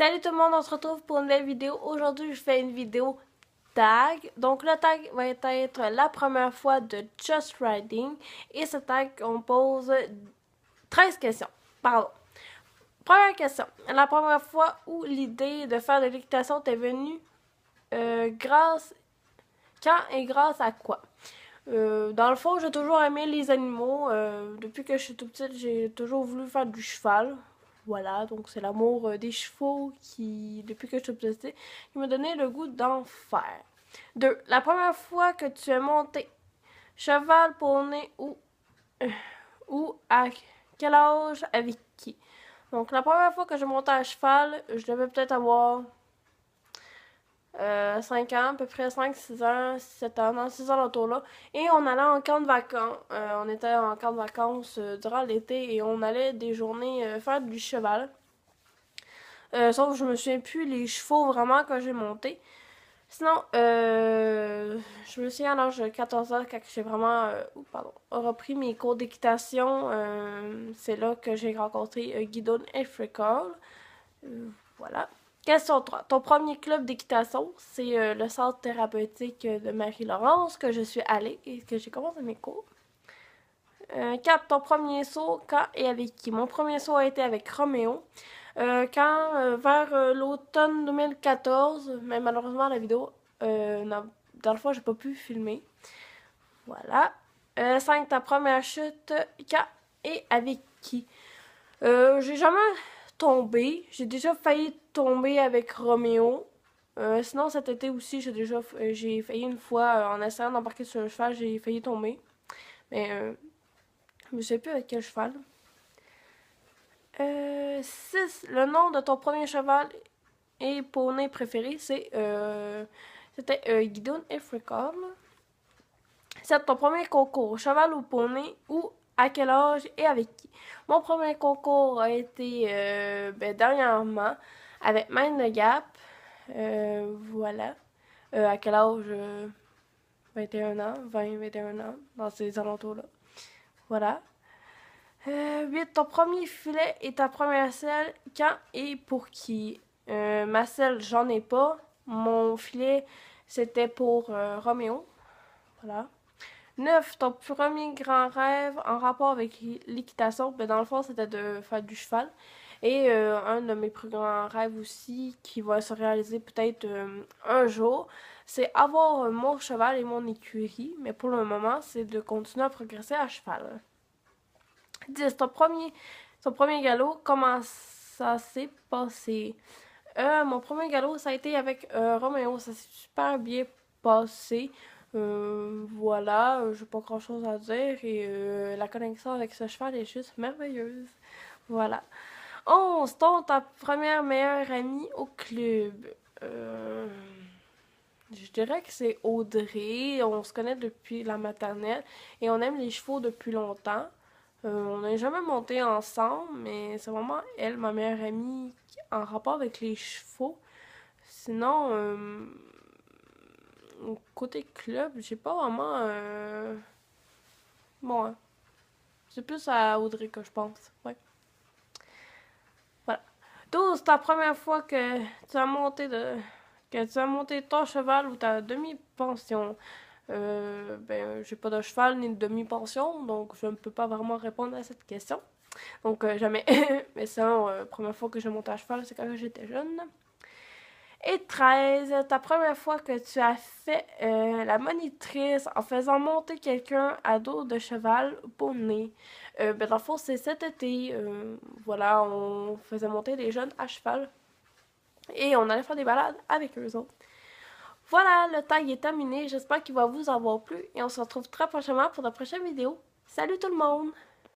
Salut tout le monde, on se retrouve pour une nouvelle vidéo. Aujourd'hui, je fais une vidéo tag. Donc, le tag va être la première fois de Just Riding. Et ce tag, on pose 13 questions. Pardon. Première question. La première fois où l'idée de faire de l'équitation t'est venue, quand et grâce à quoi? Dans le fond, j'ai toujours aimé les animaux. Depuis que je suis toute petite, j'ai toujours voulu faire du cheval. Voilà, donc c'est l'amour des chevaux qui, depuis que je suis petite, qui m'a donné le goût d'en faire. 2. La première fois que tu es monté cheval, poney ou à quel âge, avec qui? Donc la première fois que je montais à cheval, je devais peut-être avoir 5 ans, à peu près 5, 6 ans, 7 ans, dans ces alentours-là. Et on allait en camp de vacances. On était en camp de vacances durant l'été et on allait des journées faire du cheval. Sauf que je me souviens plus les chevaux vraiment quand j'ai monté. Sinon, je me souviens à l'âge de 14 ans quand j'ai vraiment repris mes cours d'équitation. C'est là que j'ai rencontré Guidon et Freckle. Voilà. Question 3. Ton premier club d'équitation, c'est le centre thérapeutique de Marie-Laurence que je suis allée et que j'ai commencé mes cours. 4. Ton premier saut, quand et avec qui? Mon premier saut a été avec Roméo. Vers l'automne 2014, mais malheureusement la vidéo, dans le fond, j'ai pas pu filmer. Voilà. 5. Ta première chute, quand et avec qui? J'ai jamais tombé. J'ai déjà failli tomber avec Roméo. Sinon, cet été aussi, j'ai failli une fois, en essayant d'embarquer sur un cheval, j'ai failli tomber. Mais je ne sais plus avec quel cheval. 6. Le nom de ton premier cheval et poney préféré, c'était Guidon et Freckle. 7. Ton premier concours, cheval ou poney, ou à quel âge et avec qui? Mon premier concours a été dernièrement avec Main de Gap. Voilà. À quel âge? 21 ans, 20, 21 ans, dans ces alentours-là. Voilà. 8. Ton premier filet et ta première selle, quand et pour qui? Ma selle, j'en ai pas. Mon filet, c'était pour Roméo. Voilà. 9. Ton premier grand rêve en rapport avec l'équitation, dans le fond, c'était de faire du cheval. Et un de mes plus grands rêves aussi, qui va se réaliser peut-être un jour, c'est avoir mon cheval et mon écurie. Mais pour le moment, c'est de continuer à progresser à cheval. 10. Ton premier galop, comment ça s'est passé? Mon premier galop, ça a été avec Roméo. Ça s'est super bien passé. Voilà, j'ai pas grand chose à dire. Et la connexion avec ce cheval est juste merveilleuse. Voilà. 11. Ta première meilleure amie au club. Je dirais que c'est Audrey. On se connaît depuis la maternelle et on aime les chevaux depuis longtemps. On n'a jamais monté ensemble, mais c'est vraiment elle, ma meilleure amie, en rapport avec les chevaux. Sinon, côté club, j'ai pas vraiment. Bon, hein. C'est plus à Audrey que je pense. Ouais. Voilà. 12. Ta première fois que tu as monté ton cheval ou ta demi-pension. J'ai pas de cheval ni de demi-pension, donc je ne peux pas vraiment répondre à cette question. Donc, jamais. Mais sinon, première fois que j'ai monté à cheval, c'est quand j'étais jeune. Et 13. Ta première fois que tu as fait la monitrice en faisant monter quelqu'un à dos de cheval poney. Dans le fond, c'est cet été. Voilà, on faisait monter des jeunes à cheval. Et on allait faire des balades avec eux autres. Voilà, le tag est terminé. J'espère qu'il va vous avoir plu. Et on se retrouve très prochainement pour la prochaine vidéo. Salut tout le monde!